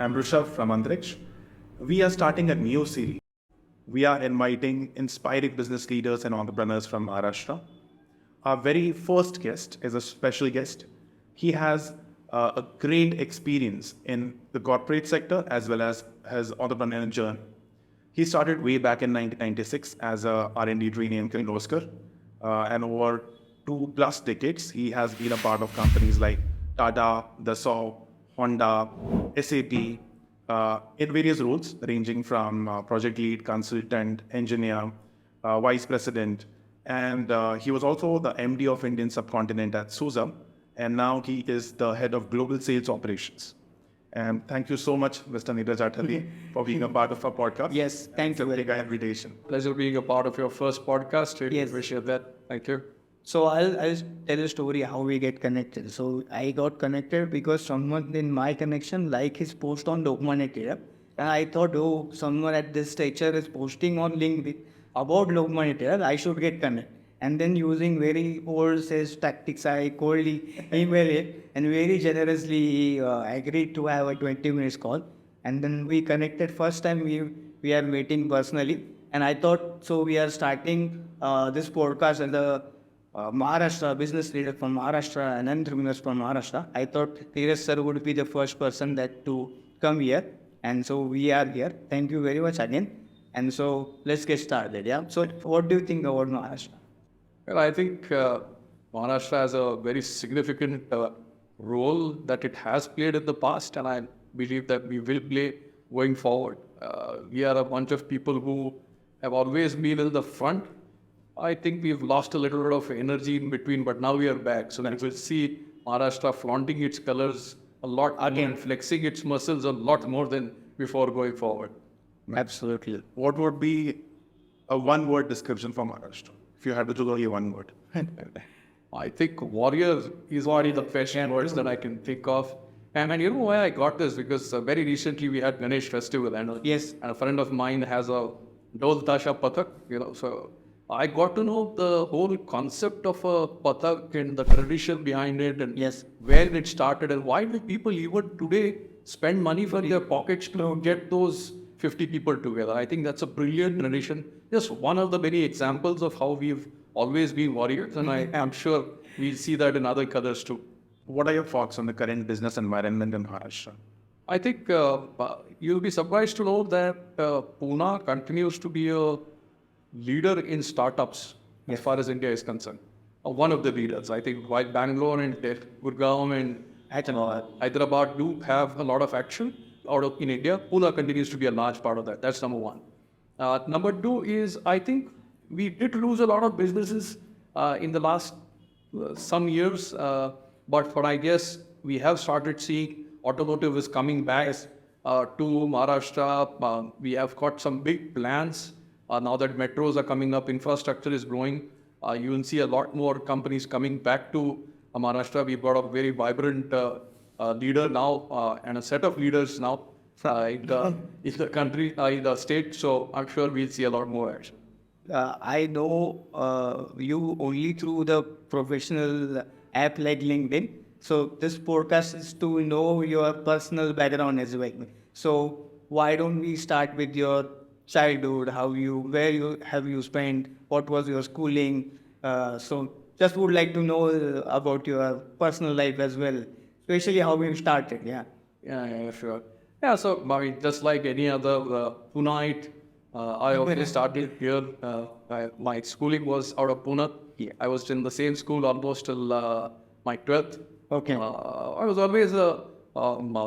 I'm Rishabh from Antriksh. We are starting a new series. We are inviting inspiring business leaders and entrepreneurs from Maharashtra. Our very first guest is a special guest. He has a great experience in the corporate sector as well as his entrepreneurial journey. He started way back in 1996 as a R&D trainee in Kirloskar, and over 2+ decades, he has been a part of companies like Tata, Dassault, Honda, SAP, in various roles ranging from project lead, consultant, engineer, vice president, and he was also the MD of Indian subcontinent at SUSE, and now he is the head of global sales operations. And thank you so much, Mr. Neeraj Athalye, for being a part of our podcast. Yes, thank you very Take our much. invitation. Pleasure being a part of your first podcast. Really Yes. appreciate that. Thank you. So I'll tell a story how we get connected. So I got connected because someone in my connection like his post on Lokmanya Tilak, and I thought, oh, someone at this stature is posting on LinkedIn about Lokmanya Tilak, I should get connected. And then using very old sales tactics, I coldly emailed it and very generously he agreed to have a 20 minutes call. And then we connected. First time we are meeting personally, and I thought so we are starting this podcast as a Maharashtra business leader from Maharashtra and entrepreneurs from Maharashtra. I thought Neeraj sir would be the first person that to come here, and so we are here. Thank you very much again. And so let's get started. Yeah. So what do you think about Maharashtra? Well, I think Maharashtra has a very significant role that it has played in the past, and I believe that we will play going forward. We are a bunch of people who have always been in the front. I think we've lost a little bit of energy in between, but now we are back. So we will see Maharashtra flaunting its colors a lot again, flexing its muscles a lot more than before going forward. Absolutely. What would be a one-word description for Maharashtra? If you had to choose only one word. I think warrior is one of the best words that I can think of. And you know why I got this? Because very recently we had Ganesh festival, and Yes. and a friend of mine has a Dol Tasha Pathak, so I got to know the whole concept of a Pathak and the tradition behind it, and Yes. where it started, and why do people even today spend money from their pockets to get those 50 people together. I think that's a brilliant tradition. Just one of the many examples of how we've always been warriors, and I am sure we'll see that in other colors too. What are your thoughts on the current business environment in Maharashtra? I think you'll be surprised to know that Pune continues to be a leader in startups as far as India is concerned. One of the leaders. I think while Bangalore and Gurgaon and Hyderabad do have a lot of action out of in India, Pune continues to be a large part of that. That's number one. Number two is I think we did lose a lot of businesses in the last some years, but I guess we have started seeing automotive is coming back to Maharashtra. We have got some big plans now that metros are coming up, infrastructure is growing. You will see a lot more companies coming back to Maharashtra. We've got a very vibrant leader now and a set of leaders now in the country, in the state. So I'm sure we'll see a lot more action. I know you only through the professional app like LinkedIn. So this podcast is to know your personal background as well. So why don't we start with your childhood? Where you have you spent? What was your schooling? So just would like to know about your personal life as well, especially how you started. Yeah. Yeah, sure. Yeah, so I mean, just like any other Punite, I also started here. My schooling was out of Pune. Yeah. I was in the same school almost till my 12th. Okay. I was always a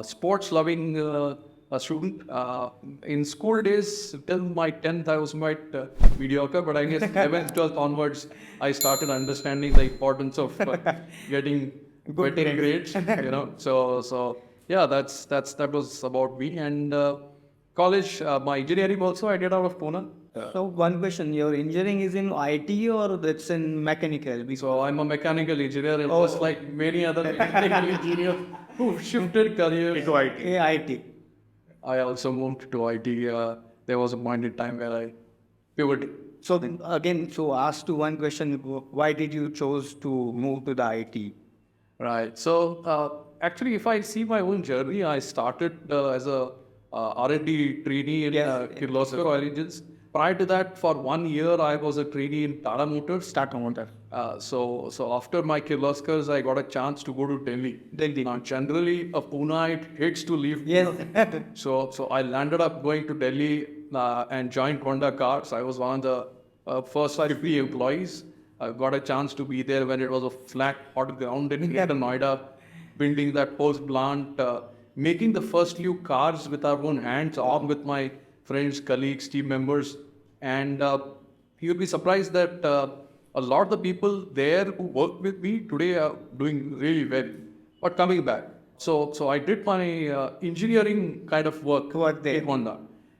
sports-loving student. In school days, till my 10th, I was quite mediocre. But I guess 11th, 12th onwards, I started understanding the importance of getting better grades. So yeah, that was about me. And college, my engineering also I did out of Pune. So one question, your engineering is in IT or that's in mechanical? So I'm a mechanical engineer, and just like many other mechanical engineers who shifted careers Into IT. Yeah, IT. I also moved to IT. There was a point in time where I pivoted. So then again, so ask to one question, why did you chose to move to the IT? Right. So actually, if I see my own journey, I started as a R&D trainee in Kirloskar Oil Engines. Prior to that, for 1 year, I was a trainee in Tata Motors. Tata Motor. So after my Kirloskars, I got a chance to go to Delhi. Now, generally, a Puneite hates to leave. Yes. So I landed up going to Delhi and joined Honda Cars. I was one of the first 50 employees. I got a chance to be there when it was a flat, hot ground in Greater Noida, building that post plant, making the first few cars with our own hands, all with my friends, colleagues, team members. And you'll be surprised that a lot of the people there who work with me today are doing really well. But coming back, so I did my engineering kind of work at Honda.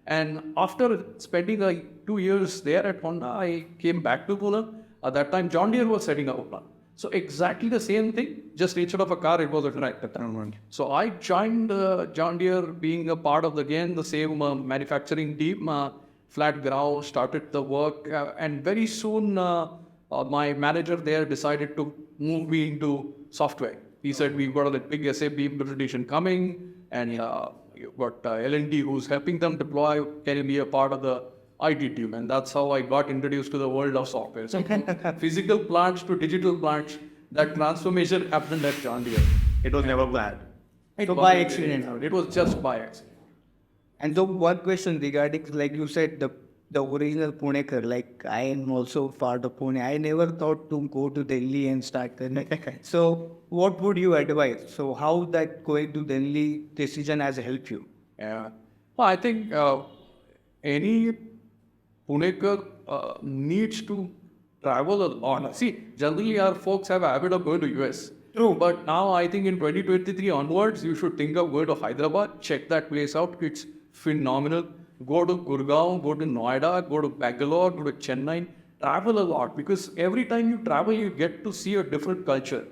And after spending 2 years there at Honda, I came back to Pune. At that time, John Deere was setting up a plant. So exactly the same thing, just instead of a car, it was a tractor. So I joined John Deere, being a part of the same manufacturing team, flat ground, started the work, and very soon my manager there decided to move me into software. He said, we've got a big SAP implementation coming, and you've got L&D who's helping them deploy. Can you be a part of the IT team? And that's how I got introduced to the world of software. So physical plants to digital plants, that transformation happened at John Deere. It was never planned. So by accident. It was just by accident. And so one question regarding, like you said, the original Punekar, like I am also part of Pune. I never thought to go to Delhi and start there. So what would you advise? So how that going to Delhi decision has helped you? Yeah. Well, I think any Punekar needs to travel a lot. See, generally our folks have a habit of going to US. True. But now I think in 2023 onwards, you should think of going to Hyderabad, check that place out. It's phenomenal. Go to Gurgaon, go to Noida, go to Bangalore, go to Chennai. Travel a lot, because every time you travel, you get to see a different culture.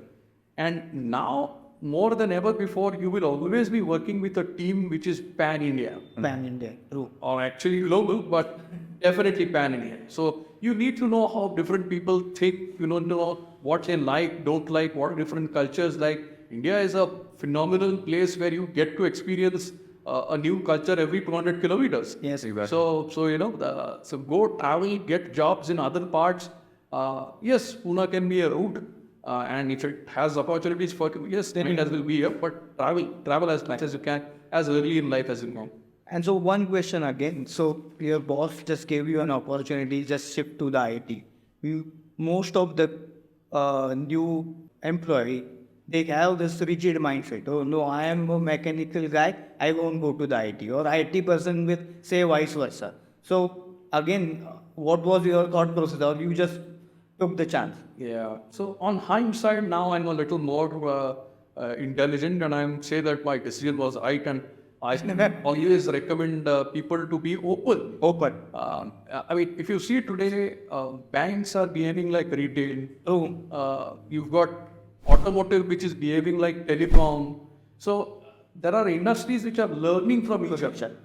And now, more than ever before, you will always be working with a team which is pan-India. Pan-India, true. Or actually global, but definitely pan-India. So you need to know how different people think, know what they like, don't like, what different cultures like. India is a phenomenal place where you get to experience a new culture every 200 kilometers. Yes, exactly. So go travel, get jobs in other parts. Yes, Pune can be a route. And if it has opportunities for you, yes, then it will be here. But travel as much as you can, as early in life as you can. And so one question again. So your boss just gave you an opportunity, just shift to the IT. Most of the new employee, they have this rigid mindset. Oh no, I am a mechanical guy, I won't go to the IT. Or IT person with say vice versa. So again, what was your thought process? Or you just took the chance? Yeah. So on hindsight, now I'm a little more intelligent, and I say that my decision was right. And I always recommend people to be open. I mean, if you see today, banks are behaving like retail. You've got automotive, which is behaving like telecom. So there are industries which are learning from each other.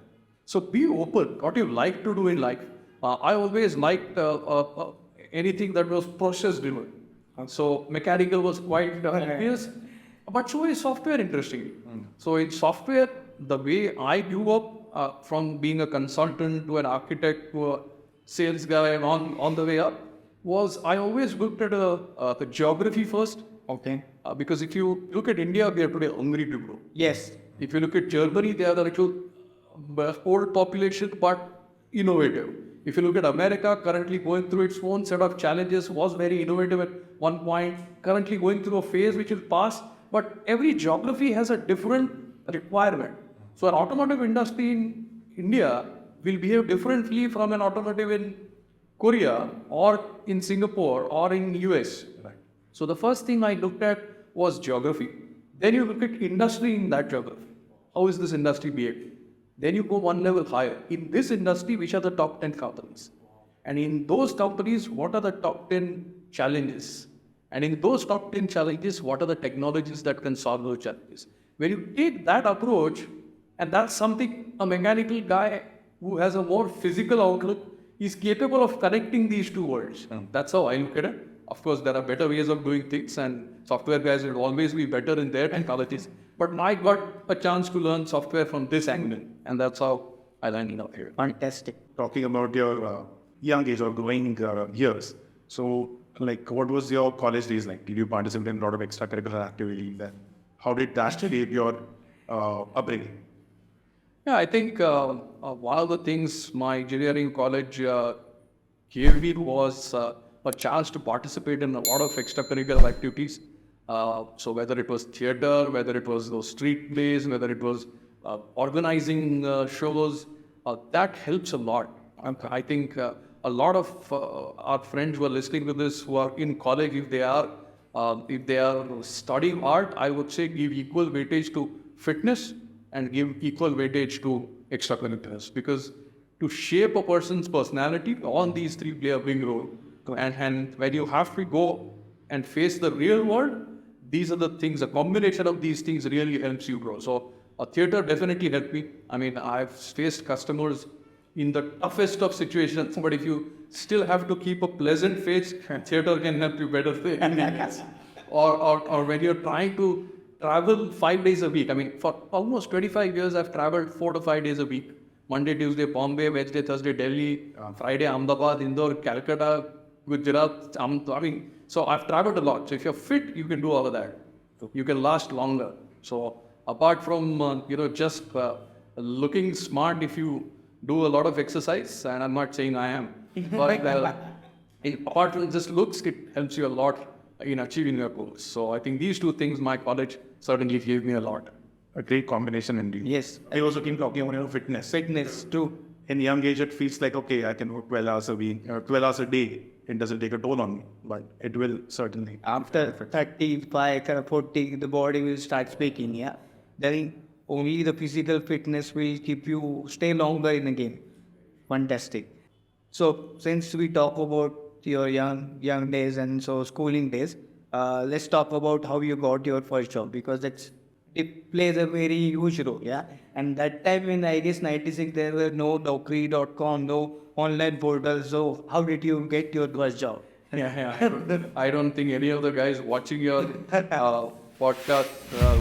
So be open. What you like to do in life. I always liked anything that was process driven. So mechanical was quite obvious, but so is software, interestingly. So in software, the way I grew up from being a consultant to an architect to a sales guy and on the way up was I always looked at the geography first. Okay. Because if you look at India, we are today hungry to grow. Yes. If you look at Germany, they are the little old population but innovative. If you look at America, currently going through its own set of challenges, was very innovative at one point, currently going through a phase which will pass, but every geography has a different requirement. So an automotive industry in India will behave differently from an automotive in Korea or in Singapore or in US. Right. So the first thing I looked at was geography. Then you look at industry in that geography. How is this industry behaving? Then you go one level higher. In this industry, which are the top 10 companies? And in those companies, what are the top 10 challenges? And in those top 10 challenges, what are the technologies that can solve those challenges? When you take that approach, and that's something a mechanical guy who has a more physical outlook is capable of connecting these two worlds. That's how I look at it. Of course, there are better ways of doing things, and software guys will always be better in their technologies. But I got a chance to learn software from this angle, and that's how I landed up here. Fantastic. Talking about your young age or growing years. So, like, what was your college days like? Did you participate in a lot of extracurricular activities? Then, how did that shape your upbringing? Yeah, I think one of the things my engineering college gave me was a chance to participate in a lot of extracurricular activities. So whether it was theater, whether it was those street plays, whether it was organizing shows, that helps a lot. I think a lot of our friends who are listening to this who are in college, if they are studying art, I would say give equal weightage to fitness and give equal weightage to extracurriculars, because to shape a person's personality, all these three play a big role. And when you have to go and face the real world, these are the things, a combination of these things really helps you grow. So a theater definitely helped me. I mean, I've faced customers in the toughest of situations, but if you still have to keep a pleasant face, theater can help you better. Or when you're trying to travel 5 days a week. I mean, for almost 25 years, I've traveled 4 to 5 days a week. Monday, Tuesday, Bombay, Wednesday, Thursday, Delhi, Friday, Ahmedabad, Indore, Calcutta, Gujarat. So I've traveled a lot. So if you're fit, you can do all of that. You can last longer. So apart from, just looking smart, if you do a lot of exercise, and I'm not saying I am, but apart from just looks, it helps you a lot in achieving your goals. So I think these two things my college certainly gave me a lot. A great combination indeed. Yes. I also keep talking about fitness. Fitness too. In young age, it feels like, okay, I can work 12 hours a week, 12 hours a day. It doesn't take a toll on me, but it will certainly. After 35, 40, the body will start speaking, yeah. Then only the physical fitness will keep you stay longer in the game. Fantastic. So since we talk about your young days and so schooling days, let's talk about how you got your first job, because it plays a very huge role, yeah. And that time in, I guess, 96, there were no Naukri.com, no online portals. So how did you get your first job? I don't think any of the guys watching your podcast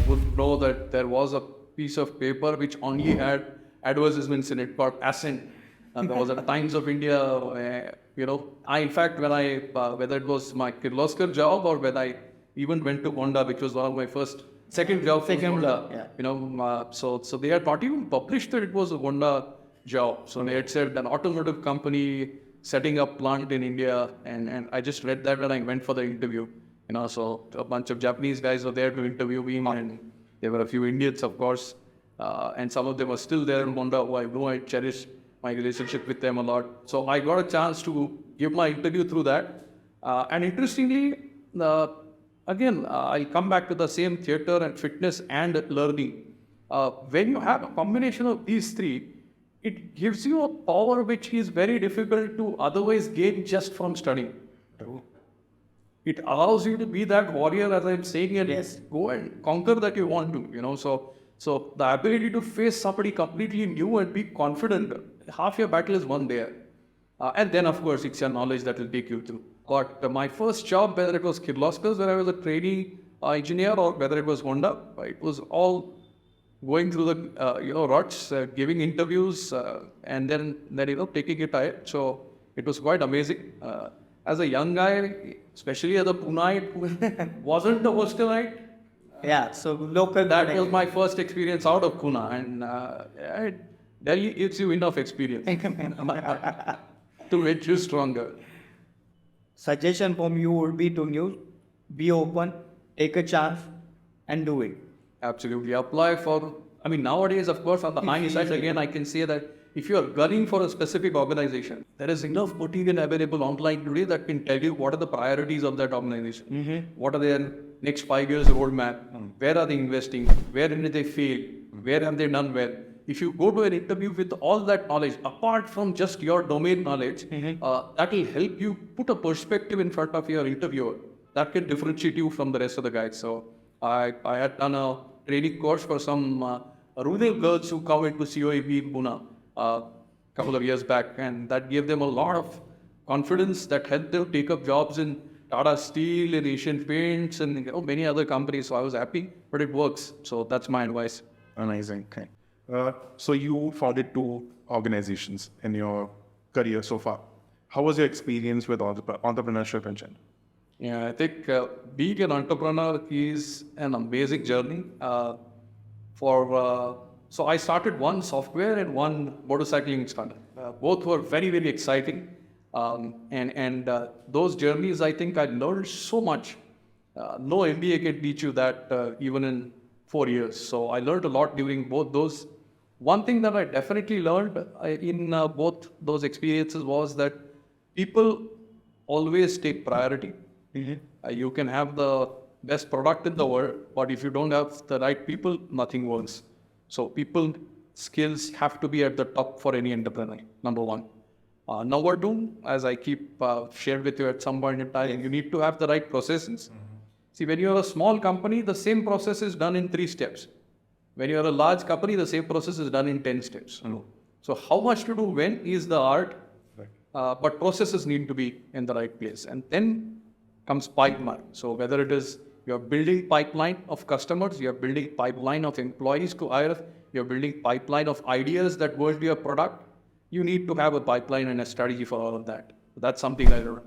would know that there was a piece of paper which only had advertisements in it called Ascent. And there was a Times of India, in fact, whether it was my Kirloskar job or when I even went to Honda, which was one of my second job. Yeah. So they had not even published that it was a Honda job. So they had said an automotive company setting up plant in India, and I just read that when I went for the interview. So a bunch of Japanese guys were there to interview me, and there were a few Indians, of course, and some of them were still there in Honda, who I know I cherish my relationship with them a lot. So I got a chance to give my interview through that. And interestingly, again, I'll come back to the same theater and fitness and learning. When you have a combination of these three, it gives you a power which is very difficult to otherwise gain just from studying. It allows you to be that warrior, as I'm saying, and go and conquer that you want to, So the ability to face somebody completely new and be confident, half your battle is won there. And then, of course, it's your knowledge that will take you through. But my first job, whether it was Kirloskar's, where I was a trainee engineer, or whether it was Honda, it was all going through the ruts, giving interviews, and then taking it ahead. So it was quite amazing. As a young guy, especially as a Puneite who wasn't a hostelite, Yeah, so local. that was my first experience out of Pune, and Delhi gives you enough experience to make you stronger. Suggestion from you would be to be open, take a chance, and do it. Absolutely. Apply for, nowadays, of course, on the high side, again, I can say that if you are gunning for a specific organization, there is enough material available online today that can tell you what are the priorities of that organization. What are their next 5 years roadmap? Where are they investing? Where did they fail? Where have they done well? If you go to an interview with all that knowledge, apart from just your domain knowledge, that will help you put a perspective in front of your interviewer that can differentiate you from the rest of the guys. So I had done a training course for some rural girls who come into COEP in Pune a couple of years back, and that gave them a lot of confidence that helped them take up jobs in Tata Steel and Asian Paints and many other companies. So I was happy, but it works. So that's my advice. Amazing. Okay. So you founded 2 organizations in your career so far. How was your experience with entrepreneurship in general? Yeah, I think being an entrepreneur is an amazing journey. So I started one software and one motorcycling startup. Both were very, very exciting. And those journeys, I think I learned so much. No MBA can teach you that even in 4 years. So I learned a lot during both those. One thing that I definitely learned in both those experiences was that people always take priority. You can have the best product in the world, but if you don't have the right people, nothing works. So people skills have to be at the top for any entrepreneur, number one. Number two, as I keep shared with you at some point in time, you need to have the right processes. See, when you're a small company, the same process is done in 3 steps. When you're a large company, the same process is done in 10 steps. So how much to do when is the art, but processes need to be in the right place. And then comes pipeline. So whether it is you're building pipeline of customers, you're building pipeline of employees to hire, you're building pipeline of ideas that go into your product, you need to have a pipeline and a strategy for all of that. That's something I learned.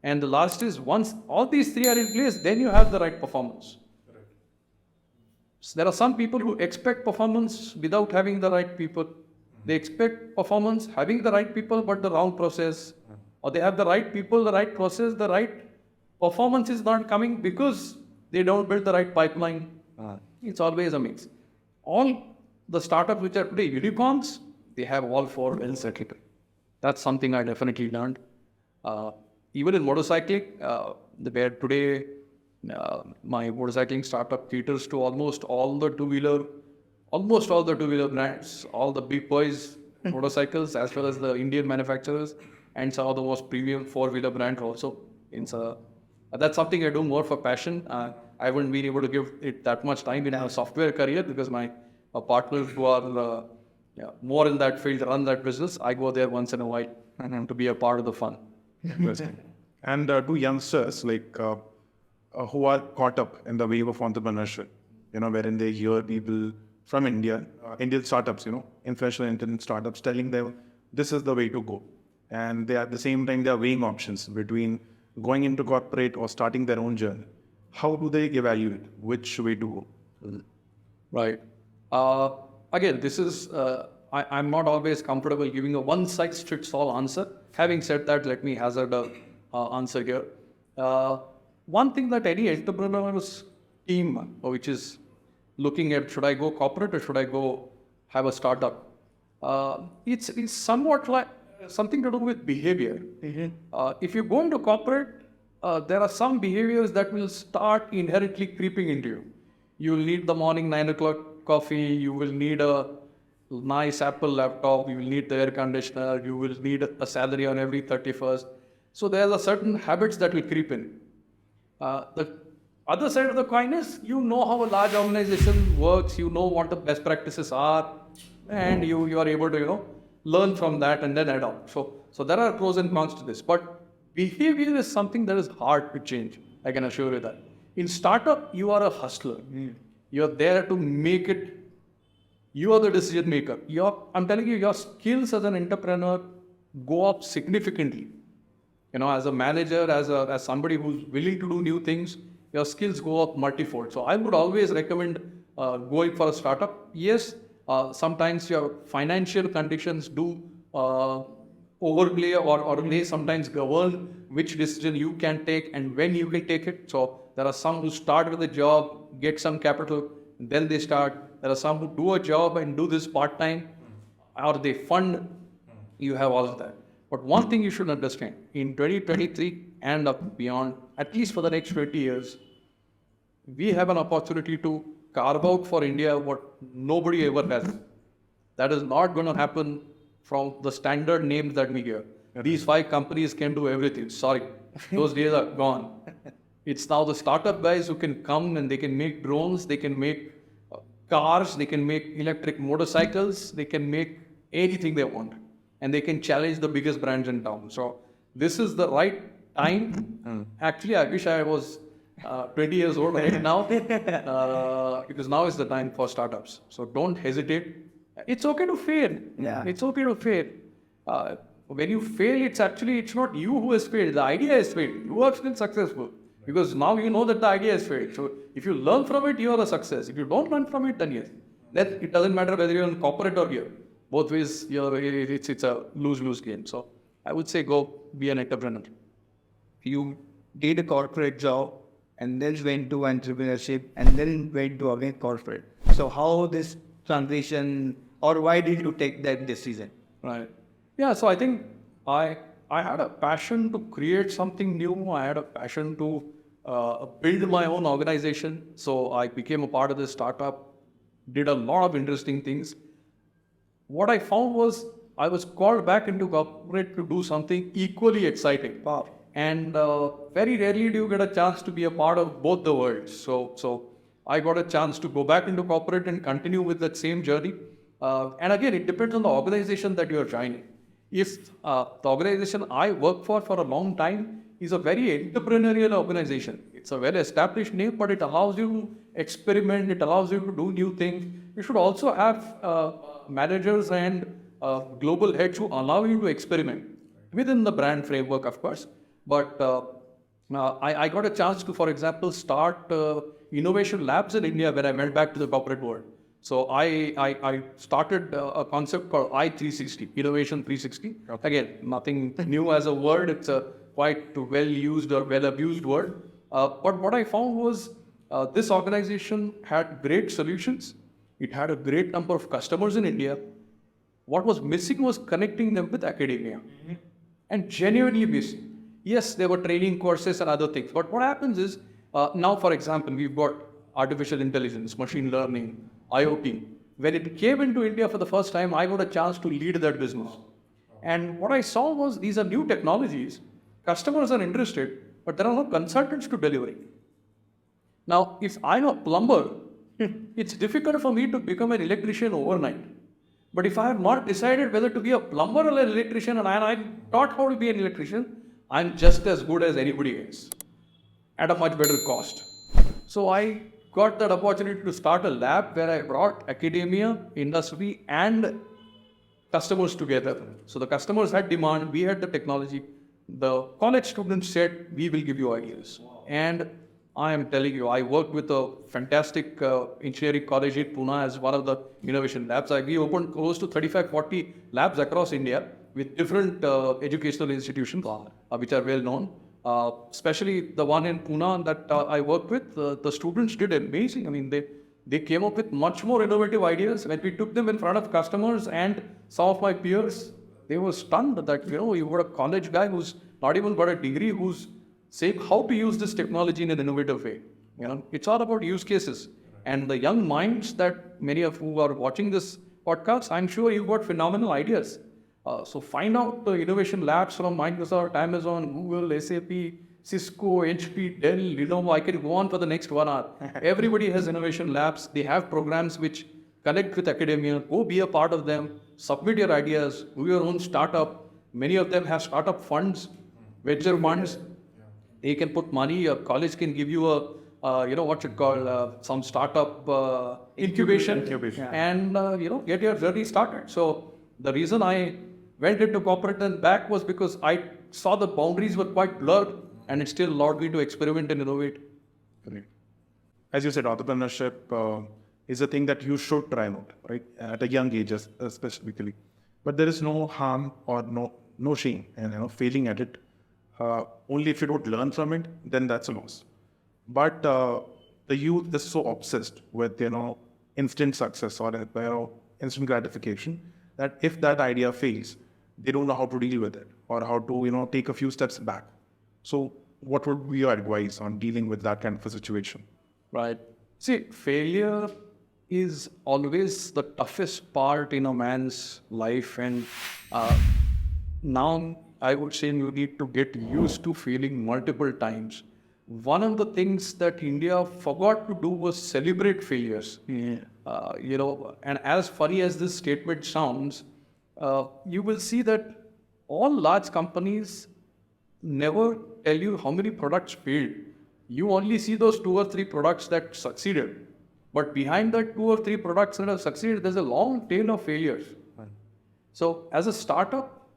And the last is once all these 3 are in place, then you have the right performance. So there are some people who expect performance without having the right people. They expect performance having the right people but the wrong process. Or they have the right people, the right process, the right performance is not coming because they don't build the right pipeline. It's always a mix. All the startups which are today unicorns, they have all 4 well settled. That's something I definitely learned. Even in motorcycling, where today my motorcycling startup caters to almost all the two-wheeler brands, all the big boys motorcycles, as well as the Indian manufacturers, and some of the most premium 4-wheeler brands also. That's something I do more for passion. I haven't been able to give it that much time in my software career because my partners who are more in that field run that business. I go there once in a while to be a part of the fun. And to youngsters who are caught up in the wave of entrepreneurship, wherein they hear people from India, Indian startups, influential Indian startups telling them this is the way to go. And they at the same time, they are weighing options between going into corporate or starting their own journey. How do they evaluate which way to go? Right. Again, this is, I'm not always comfortable giving a one-size-fits-all answer. Having said that, let me hazard a answer here. One thing that any entrepreneur's team, which is looking at should I go corporate or should I go have a startup, it's somewhat like something to do with behavior. If you go into corporate, there are some behaviors that will start inherently creeping into you. You will need the morning 9 o'clock coffee, you will need a nice Apple laptop, you will need the air conditioner, you will need a salary on every 31st. So there are certain habits that will creep in. The other side of the coin is you know how a large organization works, you know what the best practices are, and you are able to learn from that and then adopt. So there are pros and cons to this, but behavior is something that is hard to change. I can assure you that. In startup, you are a hustler. You're there to make it. You are the decision maker. I'm telling you, your skills as an entrepreneur go up significantly. As a manager, as somebody who's willing to do new things, your skills go up multifold. So I would always recommend going for a startup. Yes, sometimes your financial conditions do overlay or may sometimes govern which decision you can take and when you can take it. So there are some who start with a job, get some capital, then they start. There are some who do a job and do this part-time, or they fund. You have all of that. But one thing you should understand, in 2023 and beyond, at least for the next 20 years, we have an opportunity to carve out for India what nobody ever has. That is not going to happen from the standard names that we hear. These 5 companies can do everything. Sorry, those days are gone. It's now the startup guys who can come and they can make drones, they can make cars, they can make electric motorcycles, they can make anything they want. And they can challenge the biggest brands in town. So this is the right time. Actually, I wish I was 20 years old right now, because now is the time for startups. So don't hesitate. It's okay to fail. Yeah. It's okay to fail. When you fail, it's not you who has failed. The idea has failed. You are still successful because now you know that the idea has failed. So if you learn from it, you are a success. If you don't learn from it, then yes. Then it doesn't matter whether you're in corporate or here. Both ways, it's a lose-lose game. So I would say go be an entrepreneur. You did a corporate job and then went to entrepreneurship and then went to again corporate. So how this transition, or why did you take that decision? Right. Yeah. So I think I had a passion to create something new. I had a passion to build my own organization. So I became a part of this startup, did a lot of interesting things. What I found was I was called back into corporate to do something equally exciting. Wow. And very rarely do you get a chance to be a part of both the worlds. So I got a chance to go back into corporate and continue with that same journey. And again, it depends on the organization that you are joining. If the organization I work for a long time is a very entrepreneurial organization, it's a well-established name, but it allows you to experiment, it allows you to do new things. You should also have managers and global heads who allow you to experiment within the brand framework, of course. But I got a chance to, for example, start innovation labs in India when I went back to the corporate world. So I started a concept called I360, Innovation 360. Okay. Again, nothing new as a word. It's a quite well-used or well-abused word. But what I found was this organization had great solutions. It had a great number of customers in India. What was missing was connecting them with academia. And genuinely missing. Yes, there were training courses and other things. But what happens is, now for example, we've got artificial intelligence, machine learning, IoT. When it came into India for the first time, I got a chance to lead that business. And what I saw was these are new technologies. Customers are interested, but there are no consultants to deliver it. Now, if I'm a plumber, it's difficult for me to become an electrician overnight. But if I have not decided whether to be a plumber or an electrician and I'm taught how to be an electrician, I'm just as good as anybody else at a much better cost. So I got that opportunity to start a lab where I brought academia, industry and customers together. So the customers had demand, we had the technology. The college students said, we will give you ideas. And I am telling you, I worked with a fantastic engineering college in Pune as one of the innovation labs. We opened close to 35-40 labs across India with different educational institutions, which are well known. Especially the one in Pune that I worked with, the students did amazing. I mean, they came up with much more innovative ideas. When we took them in front of customers and some of my peers, they were stunned that, you've got a college guy who's not even got a degree, who's saying how to use this technology in an innovative way. It's all about use cases. And the young minds that many of who are watching this podcast, I'm sure you've got phenomenal ideas. So find out the innovation labs from Microsoft, Amazon, Google, SAP, Cisco, HP, Dell, Lenovo. I can go on for the next 1 hour. Everybody has innovation labs. They have programs which connect with academia. Go be a part of them. Submit your ideas. Do your own startup. Many of them have startup funds, venture funds. They can put money. Your college can give you some startup incubation. And get your journey started. So the reason I went into corporate and back was because I saw the boundaries were quite blurred, and it still allowed me to experiment and innovate. Correct. As you said, entrepreneurship is a thing that you should try out, right? At a young age, specifically. But there is no harm or no shame in failing at it. Only if you don't learn from it, then that's a loss. But the youth is so obsessed with instant success or instant gratification that if that idea fails, they don't know how to deal with it or how to take a few steps back. So what would be your advice on dealing with that kind of a situation? Right. See, failure is always the toughest part in a man's life, and now I would say you need to get used to failing multiple times. One of the things that India forgot to do was celebrate failures. Yeah. And as funny as this statement sounds, you will see that all large companies never tell you how many products failed. You only see those 2 or 3 products that succeeded. But behind that 2 or 3 products that have succeeded, there's a long tail of failures. So as a startup,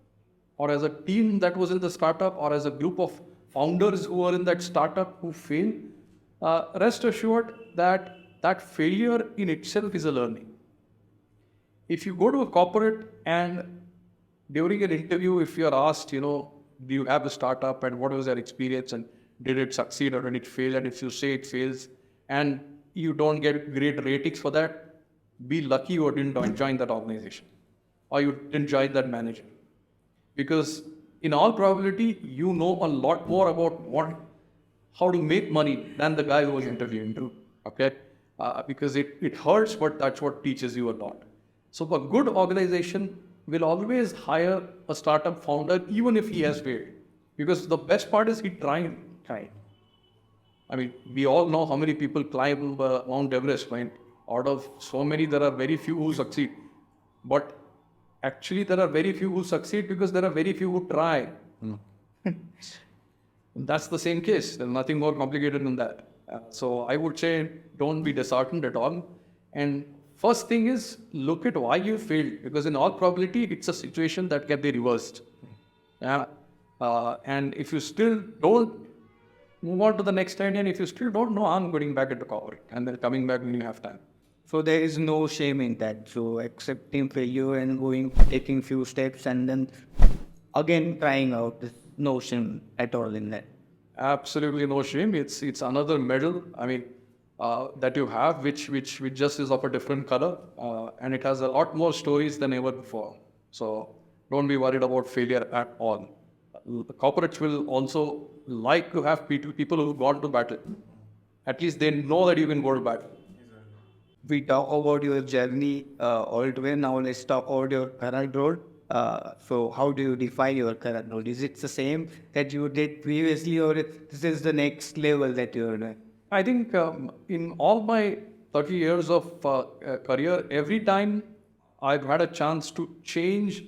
or as a team that was in the startup, or as a group of founders who were in that startup who failed, rest assured that that failure in itself is a learning. If you go to a corporate and during an interview, if you're asked, do you have a startup and what was your experience and did it succeed or did it fail? And if you say it fails and you don't get great ratings for that, be lucky you didn't join that organization or you didn't join that manager. Because in all probability, you know a lot more about how to make money than the guy who was interviewing you. Okay? Because it hurts, but that's what teaches you a lot. So a good organization will always hire a startup founder even if he has failed. Because the best part is he tried. I mean, we all know how many people climb Mount Everest, right? Out of so many, there are very few who succeed. But actually, there are very few who succeed because there are very few who try. That's the same case. There's nothing more complicated than that. So I would say don't be disheartened at all. And first thing is look at why you failed, because in all probability, it's a situation that can be reversed. And if you still don't, move on to the next idea. And if you still don't know, I'm going back into corporate and then coming back when you have time. So there is no shame in that. So accepting failure and taking few steps and then again trying out. There's no shame at all in that. Absolutely no shame. It's another medal. I mean, that you have, which just is of a different color, and it has a lot more stories than ever before. So don't be worried about failure at all. The corporates will also like to have people who've gone to battle. At least they know that you can go to battle. We talk about your journey all the way. Now let's talk about your current role. So how do you define your current role? Is it the same that you did previously, or this is the next level that you're doing? I think in all my 30 years of career, every time I've had a chance to change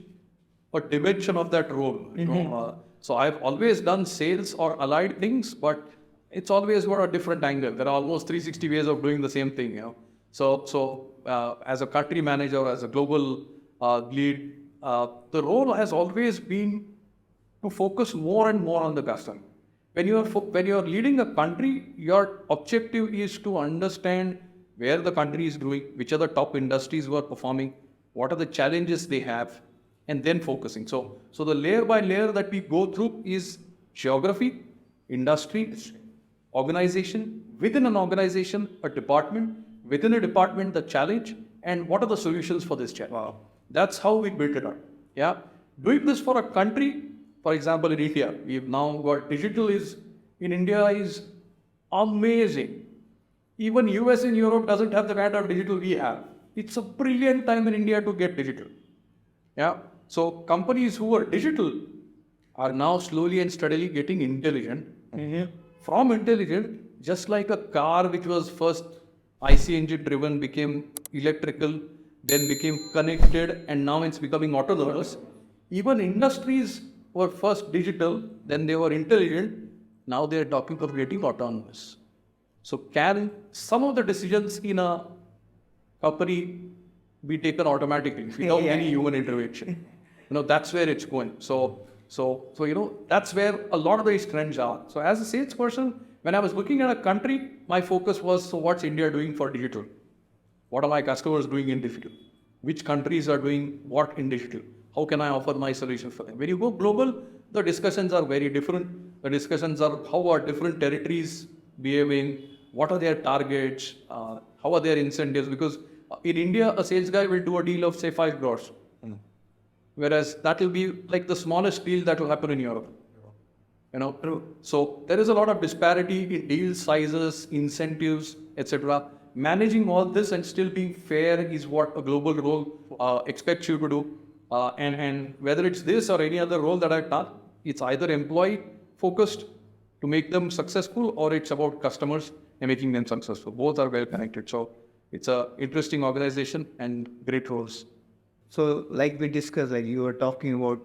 a dimension of that role. So I've always done sales or allied things, but it's always got a different angle. There are almost 360 ways of doing the same thing. So as a country manager, as a global lead, the role has always been to focus more and more on the customer. When you are leading a country, your objective is to understand where the country is doing, which are the top industries who are performing, what are the challenges they have, and then focusing. So the layer by layer that we go through is geography, industry, organization, within an organization, a department, within a department, the challenge, and what are the solutions for this challenge. Wow. That's how we built it up. Yeah. Doing this for a country, for example, in India, we've now got digital in India is amazing. Even US and Europe doesn't have the kind of digital we have. It's a brilliant time in India to get digital. Yeah. So companies who are digital are now slowly and steadily getting intelligent. From intelligent, just like a car which was first IC engine driven became electrical, then became connected, and now it's becoming autonomous. Even industries were first digital, then they were intelligent, now they are talking of getting autonomous. So can some of the decisions in a company be taken automatically without any human intervention? That's where it's going. So that's where a lot of these trends are. So as a salesperson, when I was looking at a country, my focus was, so what's India doing for digital? What are my customers doing in digital? Which countries are doing what in digital? How can I offer my solution for them? When you go global, the discussions are very different. The discussions are how are different territories behaving, what are their targets, how are their incentives? Because in India, a sales guy will do a deal of say 5 crores. Whereas that will be like the smallest deal that will happen in Europe. So there is a lot of disparity in deal sizes, incentives, etc. Managing all this and still being fair is what a global role expects you to do. And whether it's this or any other role that I've done, it's either employee focused to make them successful, or it's about customers and making them successful. Both are well connected. So it's an interesting organization and great roles. So like we discussed, like you were talking about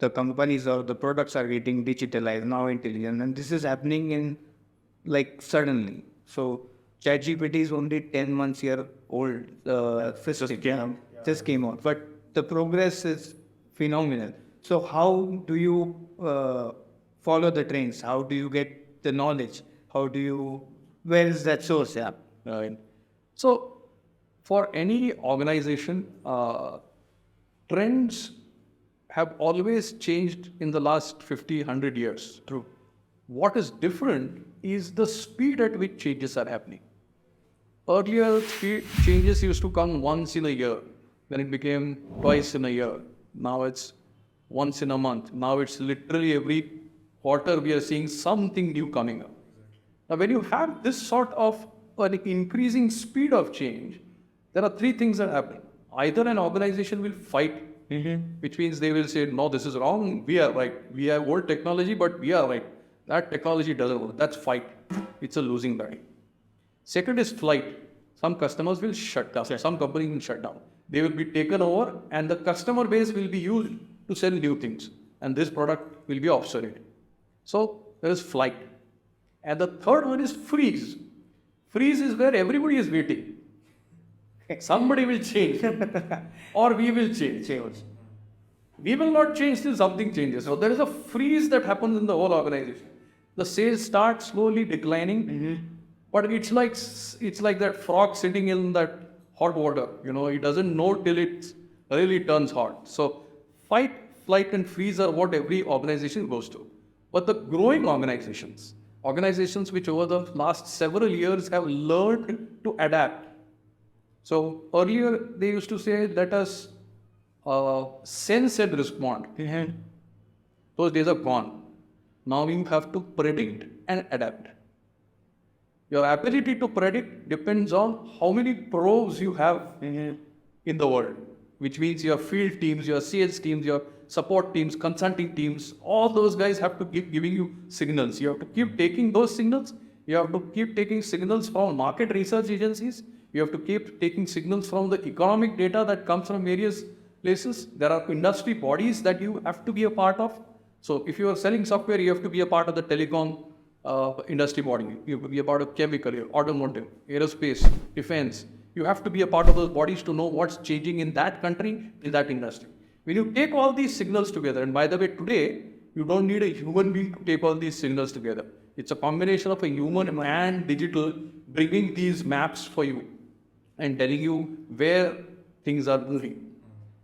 the companies or the products are getting digitalized, now intelligent, and this is happening in like suddenly. So ChatGPT is only 10 months year old. System just came out, but the progress is phenomenal. So how do you follow the trends? How do you get the knowledge? How do you? Where is that source? Yeah. Right. So, for any organization, trends have always changed in the last 50, 100 years. True. What is different is the speed at which changes are happening. Earlier, changes used to come once in a year, then it became twice in a year. Now it's once in a month. Now it's literally every quarter we are seeing something new coming up. Now, when you have this sort of an increasing speed of change, there are three things that happen. Either an organization will fight, which means they will say, no, this is wrong, we are right. We have old technology, but we are right. That technology doesn't work. That's fight. It's a losing battle. Second is flight. Some customers will shut down. Some companies will shut down. They will be taken over and the customer base will be used to sell new things. And this product will be obsolete. So there is flight. And the third one is freeze. Freeze is where everybody is waiting. Somebody will change. Or we will change. We will not change till something changes. So there is a freeze that happens in the whole organization. The sales start slowly declining. But it's like that frog sitting in that hot water. It doesn't know till it really turns hot. So fight, flight, and freeze are what every organization goes to. But the growing organizations which over the last several years have learned to adapt. So earlier they used to say, let us sense and respond. Those days are gone. Now you have to predict and adapt. Your ability to predict depends on how many pros you have in the world, which means your field teams, your sales teams, your support teams, consulting teams, all those guys have to keep giving you signals. You have to keep taking those signals. You have to keep taking signals from market research agencies. You have to keep taking signals from the economic data that comes from various places. There are industry bodies that you have to be a part of. So if you are selling software, you have to be a part of the telecom industry body. You have to be a part of chemical, automotive, aerospace, defense. You have to be a part of those bodies to know what's changing in that country, in that industry. When you take all these signals together, and by the way, today, you don't need a human being to take all these signals together. It's a combination of a human and digital bringing these maps for you and telling you where things are moving.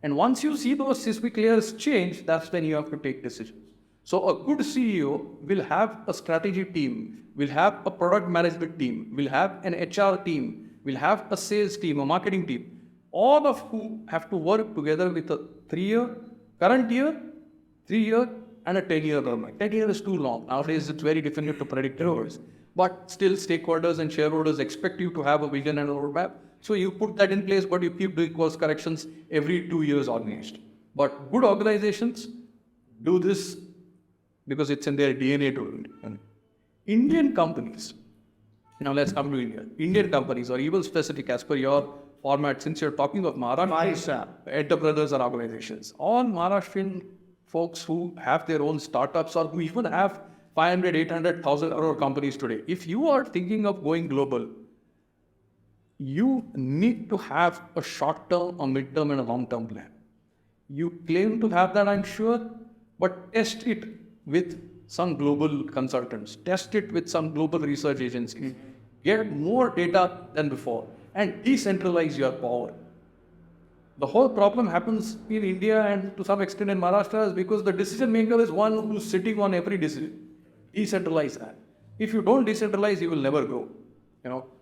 And once you see those seismic layers change, that's when you have to take decisions. So a good CEO will have a strategy team, will have a product management team, will have an HR team, will have a sales team, a marketing team, all of who have to work together with a 3-year, current year, 3-year, and a 10-year roadmap. 10 years is too long. Nowadays, it's very difficult to predict roles. But still, stakeholders and shareholders expect you to have a vision and a roadmap. So you put that in place, but you keep doing course corrections every 2 years almost. But good organizations do this because it's in their DNA to do it. Indian companies, now let's come to India. Indian companies, or even specific as per your format, since you're talking of Maharashtra, entrepreneurs and organizations, all Maharashtrian folks who have their own startups or who even have 500, 800,000 crore companies today, if you are thinking of going global, you need to have a short-term, a mid-term, and a long-term plan. You claim to have that, I'm sure, but test it with some global consultants, test it with some global research agencies, get more data than before, and decentralize your power. The whole problem happens in India and to some extent in Maharashtra is because the decision maker is one who's sitting on every decision. Decentralize that. If you don't decentralize, you will never grow.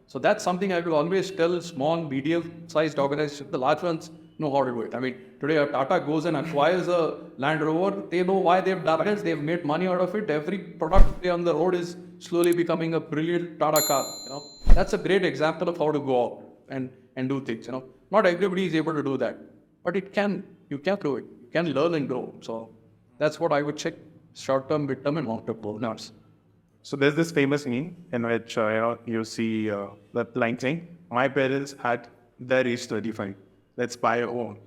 So that's something I will always tell small, medium-sized organizations. The large ones know how to do it. I mean, today a Tata goes and acquires a Land Rover. They know why they've done it. They've made money out of it. Every product on the road is slowly becoming a brilliant Tata car. That's a great example of how to go out and do things. Not everybody is able to do that, but you can do it. You can learn and grow. So that's what I would check: short-term, mid-term, and long-term goals. So there's this famous meme in which you see the line saying, "My parents had their age 35. Let's buy a home,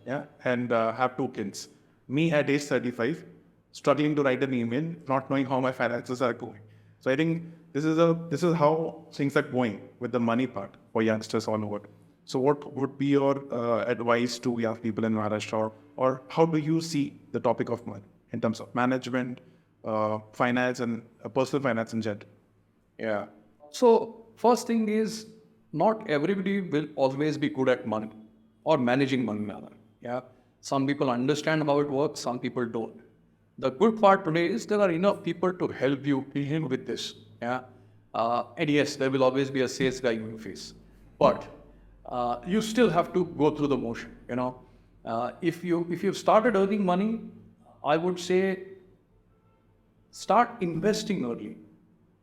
and have 2 kids. Me at age 35, struggling to write an email, not knowing how my finances are going. So I think this is how things are going with the money part for youngsters all over. So what would be your advice to young people in Maharashtra, or how do you see the topic of money in terms of management, finance, and personal finance in general? Yeah. So first thing is, not everybody will always be good at money or managing money rather. Yeah. Some people understand how it works, some people don't. The good part today is there are enough people to help you with this. Yeah. And yes, there will always be a sales guy you face, but you still have to go through the motion. If you've started earning money, I would say start investing early.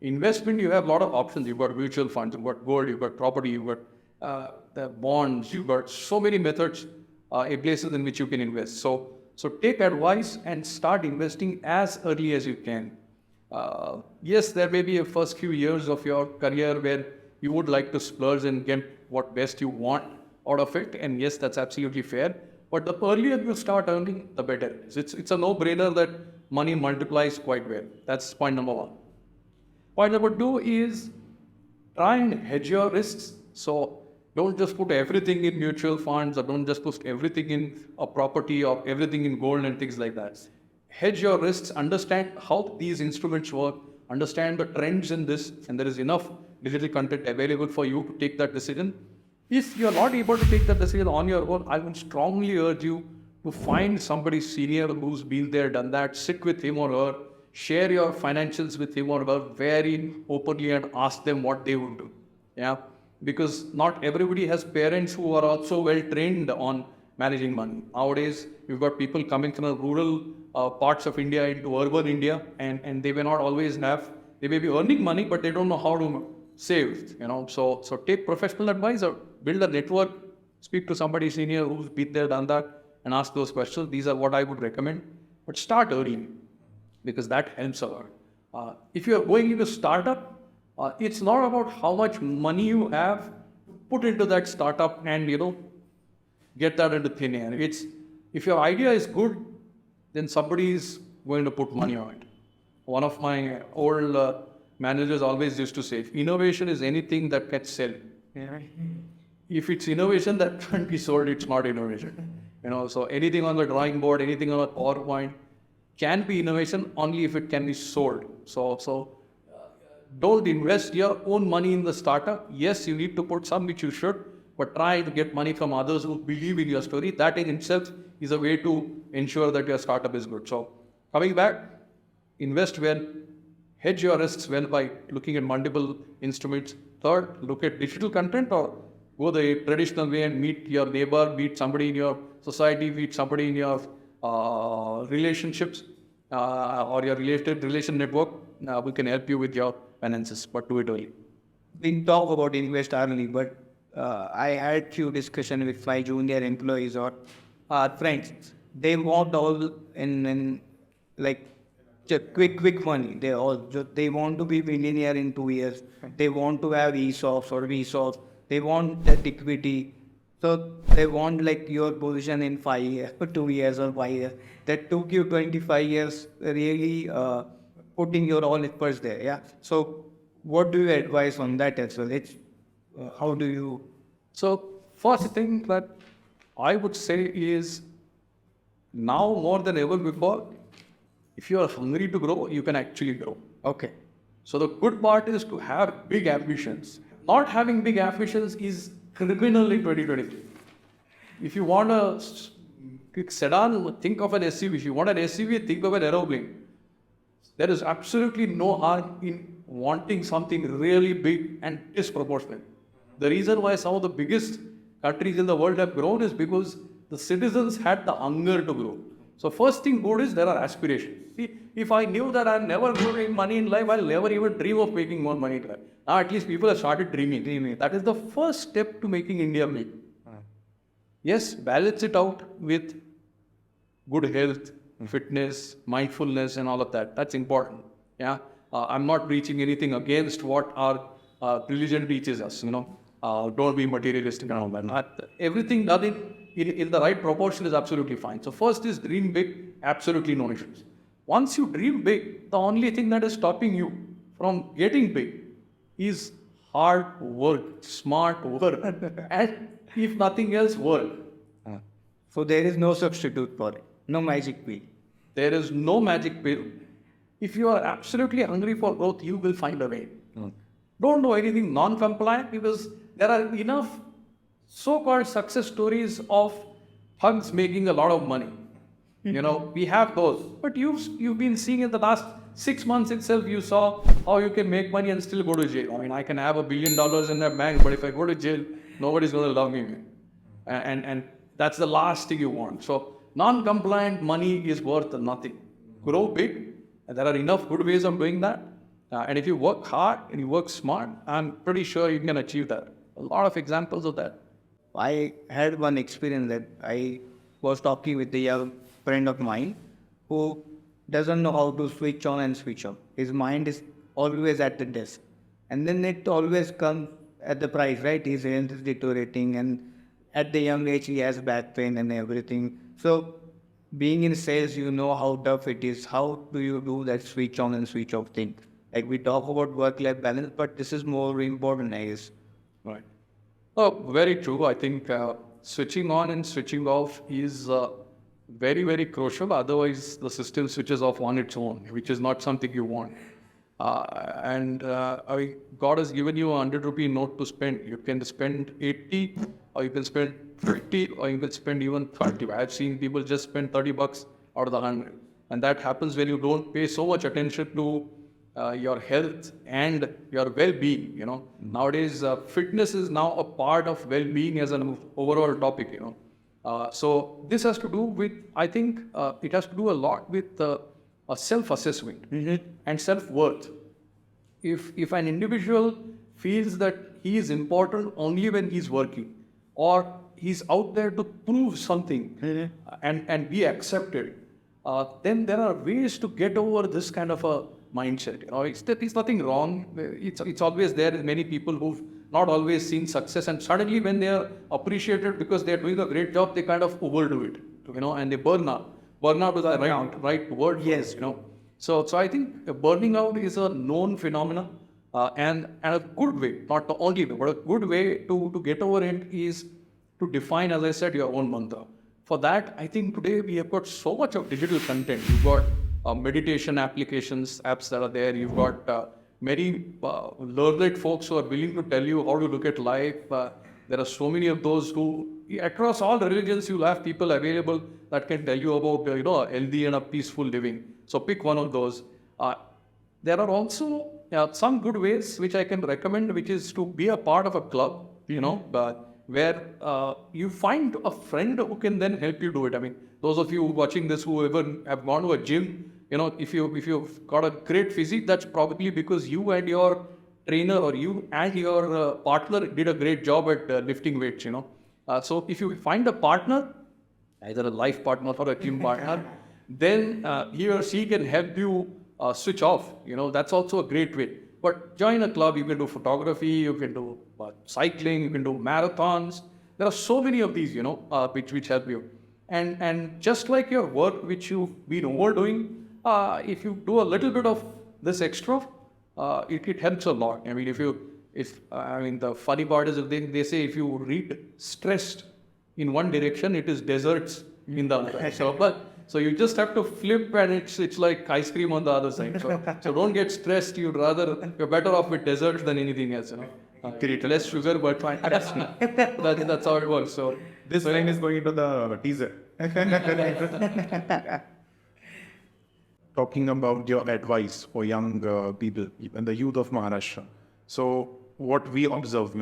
Investment, you have a lot of options. You've got mutual funds, you've got gold, you've got property, you've got the bonds, you've got so many methods, places in which you can invest. So take advice and start investing as early as you can. Yes, there may be a first few years of your career where you would like to splurge and get what best you want out of it. And yes, that's absolutely fair. But the earlier you start earning, the better. It's a no-brainer that money multiplies quite well. That's point number one. Point number two is try and hedge your risks. So don't just put everything in mutual funds, or don't just put everything in a property or everything in gold and things like that. Hedge your risks, understand how these instruments work, understand the trends in this, and there is enough digital content available for you to take that decision. If you're not able to take that decision on your own, I would strongly urge you to find somebody senior who's been there, done that, sit with him or her, share your financials with him or her very openly and ask them what they would do. Yeah, because not everybody has parents who are also well trained on managing money. Nowadays, you've got people coming from the rural parts of India into urban India, and they may not always have, they may be earning money, but they don't know how to save, So take professional advice or build a network, speak to somebody senior who's been there, done that, and ask those questions. These are what I would recommend. But start early, because that helps a lot. If you're going into startup, it's not about how much money you have put into that startup and, get that into thin air. It's, if your idea is good, then somebody is going to put money on it. One of my old managers always used to say, if innovation is anything that can sell, if it's innovation that can't be sold, it's not innovation. So anything on the drawing board, anything on a PowerPoint can be innovation only if it can be sold. So don't invest your own money in the startup. Yes, you need to put some, which you should, but try to get money from others who believe in your story. That in itself is a way to ensure that your startup is good. So coming back, invest well, hedge your risks well by looking at multiple instruments. Third, look at digital content, or go the traditional way and meet your neighbor, meet somebody in your society, meet somebody in your relationships or your relation network. We can help you with your finances, but do it early. We talk about invest early, but I had few discussion with my junior employees or friends. They want all in like just quick money. They want to be millionaire in 2 years. They want to have ESOPs or VSOPs. They want that equity. So they want like your position in 5 years, 2 years or 5 years. That took you 25 years really putting your all efforts there. Yeah. So what do you advise on that as well? How do you? So first thing that I would say is, now more than ever before, if you are hungry to grow, you can actually grow. Okay. So the good part is to have big ambitions. Not having big ambitions is criminal in 2023. If you want a sedan, think of an SUV. If you want an SUV, think of an aeroplane. There is absolutely no harm in wanting something really big and disproportionate. The reason why some of the biggest countries in the world have grown is because the citizens had the hunger to grow. So first thing good is there are aspirations. See, if I knew that I'm never going to make money in life, I'll never even dream of making more money in life. Now at least people have started dreaming. That is the first step to making India big. Yes, balance it out with good health, fitness, mindfulness, and all of that. That's important. Yeah, I'm not preaching anything against what our religion teaches us. Don't be materialistic and all that. Everything done in the right proportion is absolutely fine. So first is dream big, absolutely no issues. once you dream big, the only thing that is stopping you from getting big is hard work, smart work, and if nothing else, work. So there is no substitute for it. No magic pill. There is no magic pill. If you are absolutely hungry for growth, you will find a way. Don't do anything non-compliant, because there are enough so-called success stories of thugs making a lot of money. We have those. But you've been seeing in the last 6 months itself, you saw how you can make money and still go to jail. I mean, I can have $1 billion in a bank, but if I go to jail, nobody's going to love me. And that's the last thing you want. So non-compliant money is worth nothing. Grow big, and there are enough good ways of doing that. And if you work hard and you work smart, I'm pretty sure you can achieve that. A lot of examples of that. I had one experience that I was talking with a young friend of mine who doesn't know how to switch on and switch off. His mind is always at the desk. And then it always comes at the price, right? His health is deteriorating, and at the young age he has back pain and everything. So being in sales, you know how tough it is. How do you do that switch on and switch off thing? Like we talk about work-life balance, but this is more important, I guess. Right. Oh, very true. I think switching on and switching off is very, very crucial. Otherwise, the system switches off on its own, which is not something you want. God has given you a 100 rupee note to spend. You can spend 80, or you can spend 50, or you can spend even 30. I've seen people just spend $30 out of the 100. And that happens when you don't pay so much attention to your health and your well-being. Nowadays fitness is now a part of well-being as an overall topic. So this has to do with, I think it has to do a lot with a self-assessment and self-worth. If an individual feels that he is important only when he's working, or he's out there to prove something and be accepted, then there are ways to get over this kind of a mindset. It's nothing wrong. It's always there. Many people who've not always seen success, and suddenly when they are appreciated because they are doing a great job, they kind of overdo it, and they burn out. Burn out is the right word. Yes. So I think burning out is a known phenomenon, and a good way, not the only way, but a good way to get over it is to define, as I said, your own mantra. For that, I think today we have got so much of digital content. You've got meditation applications, apps that are there. You've got many learned folks who are willing to tell you how to look at life. There are so many of those who, across all religions, you'll have people available that can tell you about a healthy and a peaceful living. So pick one of those. There are also some good ways which I can recommend, which is to be a part of a club, where you find a friend who can then help you do it. I mean, those of you watching this who ever have gone to a gym, if you've got a great physique, that's probably because you and your trainer, or you and your partner did a great job at lifting weights. So if you find a partner, either a life partner or a gym partner, then he or she can help you switch off. That's also a great way. But join a club. You can do photography, you can do cycling, you can do marathons. There are so many of these, which help you. And just like your work, which you've been overdoing, if you do a little bit of this extra, it helps a lot. I mean, the funny part is they say if you read stressed in one direction, it is deserts in the other. So you just have to flip, and it's like ice cream on the other side. So don't get stressed. You're better off with desserts than anything else. Less sugar, but fine. That's how it works. So This line is going into the teaser. Talking about your advice for young people and the youth of Maharashtra. So what we observe,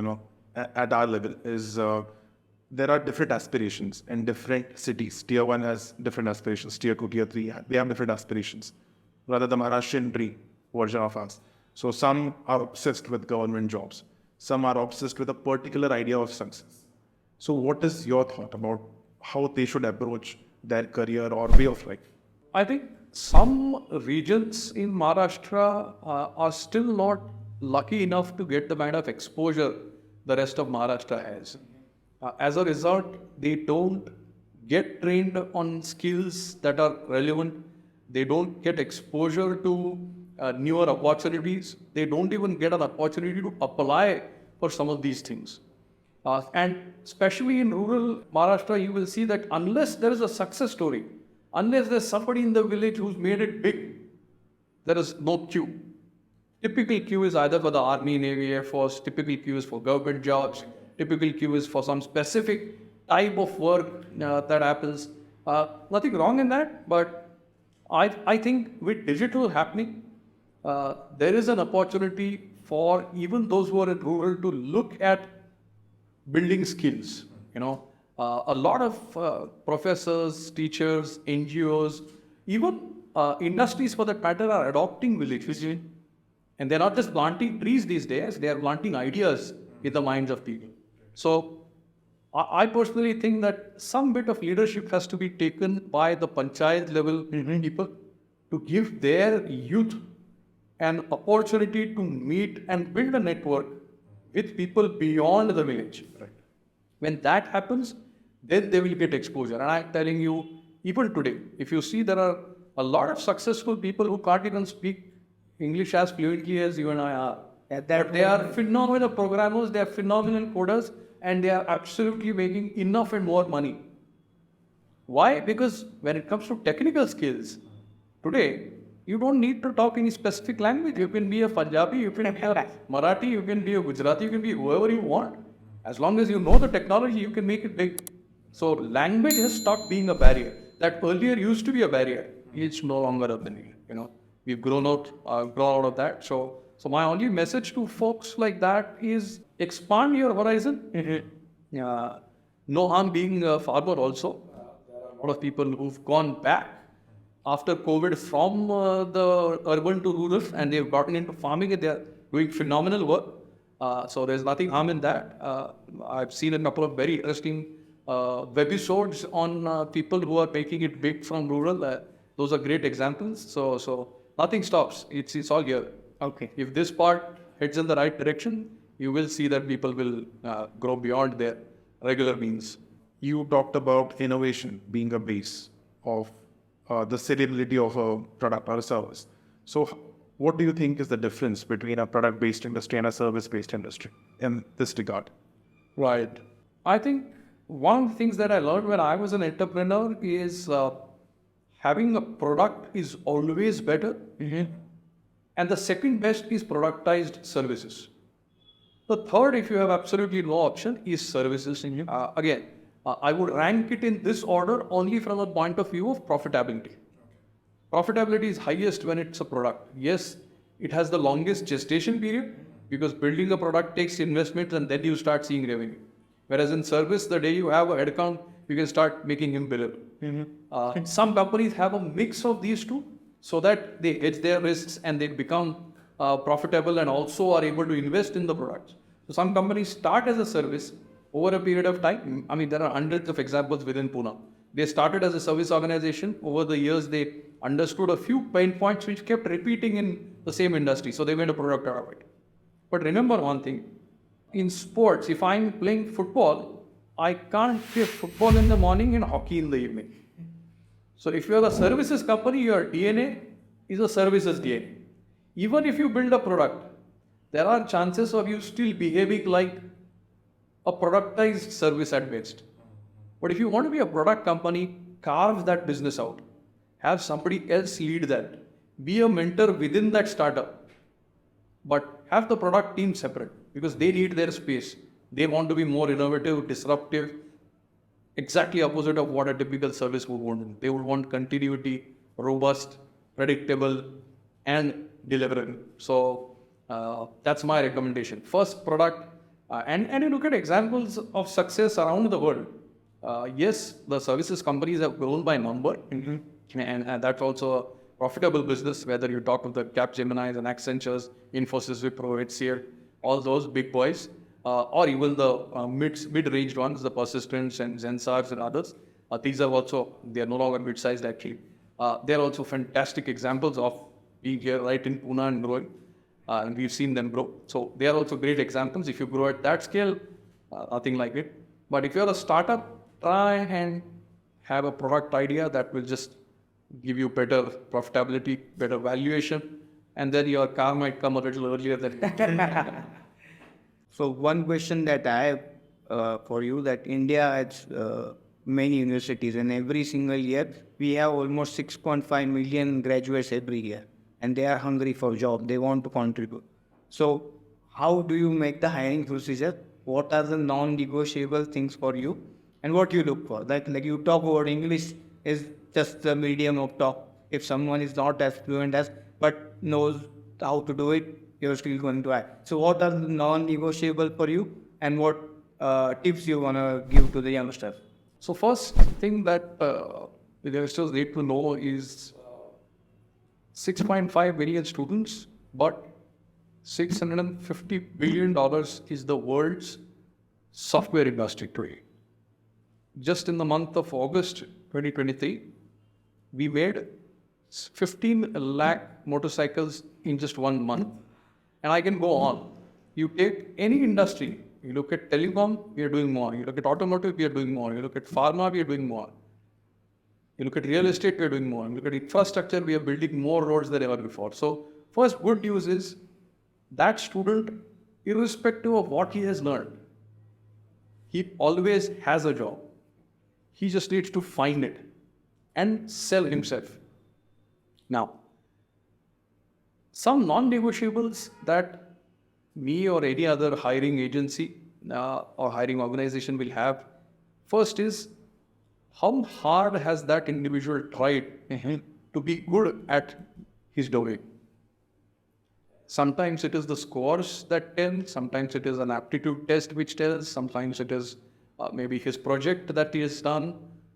at our level is there are different aspirations in different cities. Tier 1 has different aspirations. Tier 2, Tier 3, they have different aspirations. Rather the Maharashtrian dream version of us. So some are obsessed with government jobs. Some are obsessed with a particular idea of success. So what is your thought about how they should approach their career or way of life? I think some regions in Maharashtra are still not lucky enough to get the kind of exposure the rest of Maharashtra has. As a result, they don't get trained on skills that are relevant. They don't get exposure to newer opportunities. They don't even get an opportunity to apply for some of these things. And especially in rural Maharashtra, you will see that unless there is a success story, unless there's somebody in the village who's made it big, there is no queue. Typical queue is either for the Army, Navy, Air Force. Typical queue is for government jobs. Typical queue is for some specific type of work that happens. Nothing wrong in that, but I think with digital happening, there is an opportunity for even those who are in rural to look at building skills. A lot of professors, teachers, NGOs, even industries for that matter are adopting village vision. And they're not just planting trees these days, they are planting ideas in the minds of people. So I personally think that some bit of leadership has to be taken by the panchayat level people to give their youth an opportunity to meet and build a network with people beyond the village. Right. When that happens, then they will get exposure. And I'm telling you, even today, if you see there are a lot of successful people who can't even speak English as fluently as you and I are. But they are phenomenal programmers, they are phenomenal coders, and they are absolutely making enough and more money. Why? Because when it comes to technical skills, today, you don't need to talk any specific language. You can be a Punjabi, you can be a Marathi, you can be a Gujarati, you can be whoever you want. As long as you know the technology, you can make it big. So language has stopped being a barrier. That earlier used to be a barrier. It's no longer a barrier. We've grown out of that. So my only message to folks like that is expand your horizon. No harm being a farmer also. There are a lot of people who've gone back after COVID from the urban to rural, and they've gotten into farming and they're doing phenomenal work. So there's nothing harm in that. I've seen a couple of very interesting webisodes on people who are making it big from rural. Those are great examples. So nothing stops. It's all here. Okay. If this part heads in the right direction, you will see that people will grow beyond their regular means. You talked about innovation being a base of the scalability of a product or a service. So what do you think is the difference between a product-based industry and a service-based industry in this regard? Right. I think one of the things that I learned when I was an entrepreneur is having a product is always better. And the second best is productized services. The third, if you have absolutely no option, is services. Again, I would rank it in this order only from a point of view of profitability. Profitability is highest when it's a product. Yes, it has the longest gestation period because building a product takes investment and then you start seeing revenue. Whereas in service, the day you have a headcount, you can start making him billable. Some companies have a mix of these two so that they hedge their risks and they become profitable and also are able to invest in the products. So some companies start as a service over a period of time. I mean, there are hundreds of examples within Pune. They started as a service organization. Over the years, they understood a few pain points which kept repeating in the same industry. So they made a product out of it. But remember one thing. In sports, if I'm playing football, I can't play football in the morning and hockey in the evening. So if you're a services company, your DNA is a services DNA. Even if you build a product, there are chances of you still behaving like a productized service at best. But if you want to be a product company, carve that business out. Have somebody else lead that. Be a mentor within that startup. But have the product team separate because they need their space. They want to be more innovative, disruptive, exactly opposite of what a typical service would want. They would want continuity, robust, predictable, and deliverable. So that's my recommendation. First, product. And you look at examples of success around the world. Yes, the services companies have grown by number, and that's also a profitable business, whether you talk of the Capgeminis and Accentures, Infosys, Wipro, HCL, all those big boys, or even the mid-range ones, the Persistence and Zensars and others. These are also, they are no longer mid-sized actually. They are also fantastic examples of being here right in Pune and growing. And we've seen them grow. So they are also great examples. If you grow at that scale, nothing like it. But if you're a startup, try and have a product idea that will just give you better profitability, better valuation, and then your car might come a little earlier than So one question that I have for you, that India has many universities, and every single year we have almost 6.5 million graduates every year, and they are hungry for job. They want to contribute. So how do you make the hiring procedure? What are the non-negotiable things for you, and what you look for? Like you talk about English is just the medium of talk. If someone is not as fluent as but knows how to do it, you're still going to act. So what are the non-negotiable for you, and what tips you want to give to the youngsters? So first thing that the youngsters need to know is 6.5 million students, but $650 billion is the world's software industry today. Just in the month of August 2023, we made 15 lakh motorcycles in just 1 month. And I can go on. You take any industry, you look at telecom, we are doing more. You look at automotive, we are doing more. You look at pharma, we are doing more. You look at real estate, we are doing more. You look at infrastructure, we are building more roads than ever before. So first good news is that student, irrespective of what he has learned, he always has a job. He just needs to find it and sell himself. Now, some non-negotiables that me or any other hiring agency or hiring organization will have, first is how hard has that individual tried to be good at his domain. Sometimes it is the scores that tell, sometimes it is an aptitude test which tells, sometimes it is maybe his project that he has done.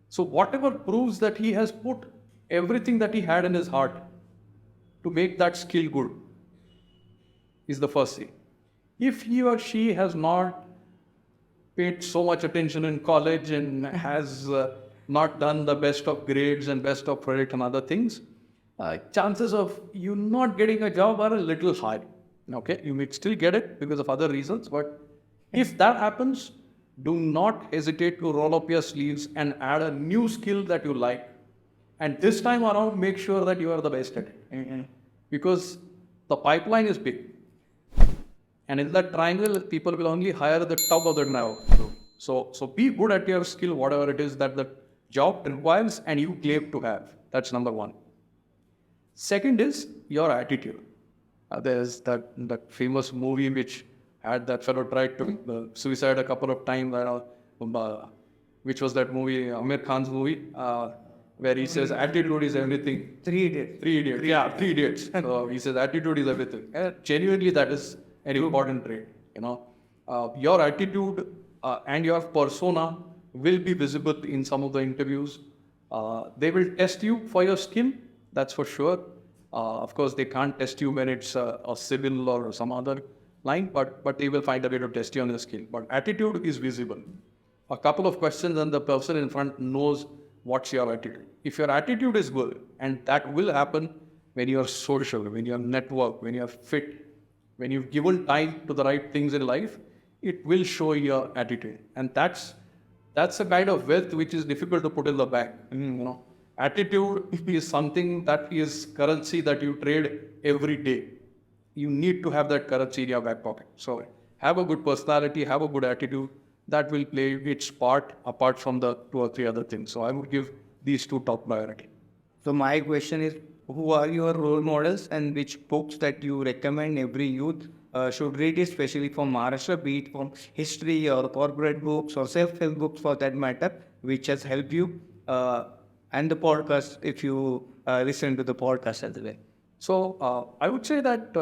So whatever proves that he has put everything that he had in his heart to make that skill good is the first thing. If he or she has not paid so much attention in college and has not done the best of grades and best of project and other things, chances of you not getting a job are a little high. Okay, you may still get it because of other reasons, but if that happens, do not hesitate to roll up your sleeves and add a new skill that you like. And this time around, make sure that you are the best at it. Because the pipeline is big. And in that triangle, people will only hire the top of the triangle. So be good at your skill, whatever it is that the job requires and you claim to have. That's number one. Second is your attitude. There's that famous movie which had that fellow tried to suicide a couple of times, which was that movie, Amir Khan's movie, where he says attitude is everything. 3 Idiots. 3 Idiots. Yeah, 3 Idiots. So he says attitude is everything. And genuinely, that is an important trait. Your attitude and your persona will be visible in some of the interviews. They will test you for your skill, that's for sure. Of course, they can't test you when it's a civil or some other line, but they will find a way to test you on your skill. But attitude is visible. A couple of questions and the person in front knows what's your attitude. If your attitude is good, and that will happen when you're social, when you're network, when you're fit, when you've given time to the right things in life, it will show your attitude. And that's a kind of wealth which is difficult to put in the bank. Attitude is something that is currency that you trade every day. You need to have that currency in your back pocket. So have a good personality, have a good attitude. That will play its part apart from the 2 or 3 other things. So I would give these 2 top priority. So my question is, who are your role models and which books that you recommend every youth should read, especially from Maharashtra, be it from history or corporate books or self-help books for that matter, which has helped you, and the podcast, if you listen to the podcast as well. So I would say that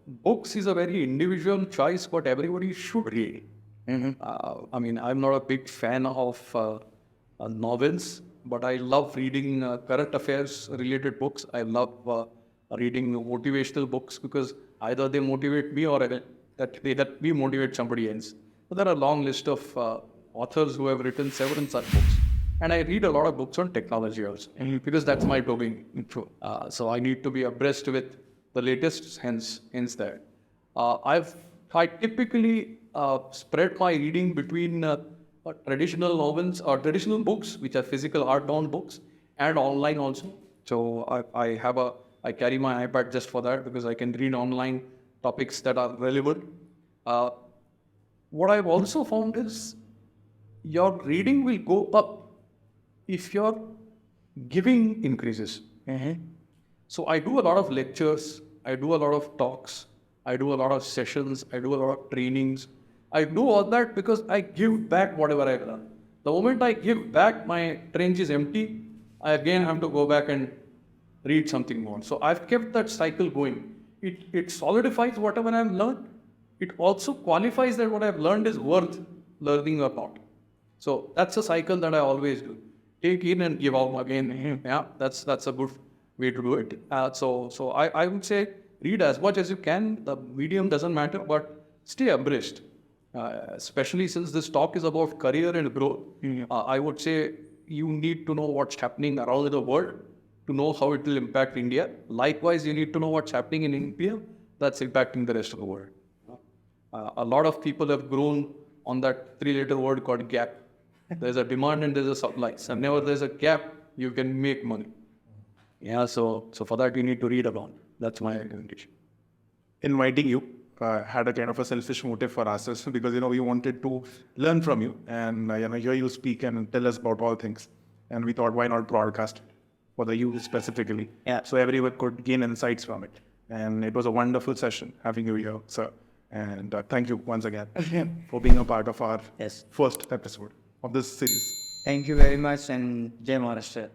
books is a very individual choice, but everybody should read. I'm not a big fan of novels, but I love reading current affairs related books. I love reading motivational books because either they motivate me or that we motivate somebody else. So there are a long list of authors who have written several such books. And I read a lot of books on technology also because that's my domain. So I need to be abreast with the latest, hence that. I typically spread my reading between traditional novels or traditional books, which are physical art-bound books, and online also. So I carry my iPad just for that because I can read online topics that are relevant. What I've also found is your reading will go up if your giving increases. So I do a lot of lectures, I do a lot of talks, I do a lot of sessions, I do a lot of trainings. I do all that because I give back whatever I've learned. The moment I give back, my trench is empty. I again have to go back and read something more. So I've kept that cycle going. It solidifies whatever I've learned. It also qualifies that what I've learned is worth learning or not. So that's a cycle that I always do. Take in and give out again. Yeah, that's a good way to do it. So I would say read as much as you can. The medium doesn't matter, but stay abreast. Especially since this talk is about career and growth, I would say you need to know what's happening around the world to know how it will impact India. Likewise, you need to know what's happening in India that's impacting the rest of the world. A lot of people have grown on that three-letter word called gap. There's a demand and there's a supply. So whenever there's a gap, you can make money. Yeah, so for that you need to read about. That's my recommendation. Inviting you had a kind of a selfish motive for ourselves because we wanted to learn from you and hear you speak and tell us about all things. And we thought, why not broadcast for the youth specifically? Yeah. So everyone could gain insights from it. And it was a wonderful session having you here, sir. And thank you once again for being a part of our Yes. first episode of this series. Thank you very much, and Jai Maharashtra.